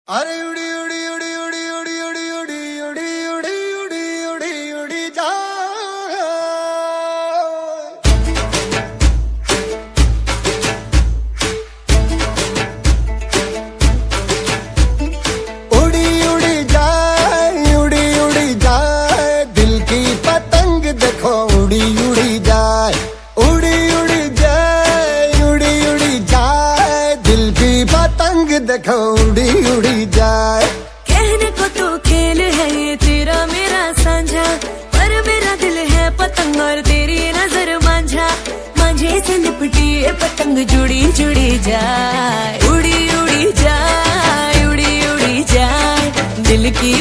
अरे उड़ी उड़ी उड़ी उड़ी उड़ी उड़ी उड़ी उड़ी उड़ी उड़ी उड़ी उड़ी जा उड़ी उड़ी जाए उड़ी उड़ी जाए दिल की पतंग देखो उड़ी उड़ी जाए उड़ी उड़ी जाए उड़ी उड़ी जाए दिल की पतंग देखो उड़ी उड़ी जाए। कहने को तो खेल है ये तेरा मेरा साझा, पर मेरा दिल है पतंग और तेरी नजर मांझा। मांझे से लिपटी ये पतंग जुड़ी जुड़ी जाए, उड़ी उड़ी जाए, उड़ी उड़ी जाए दिल की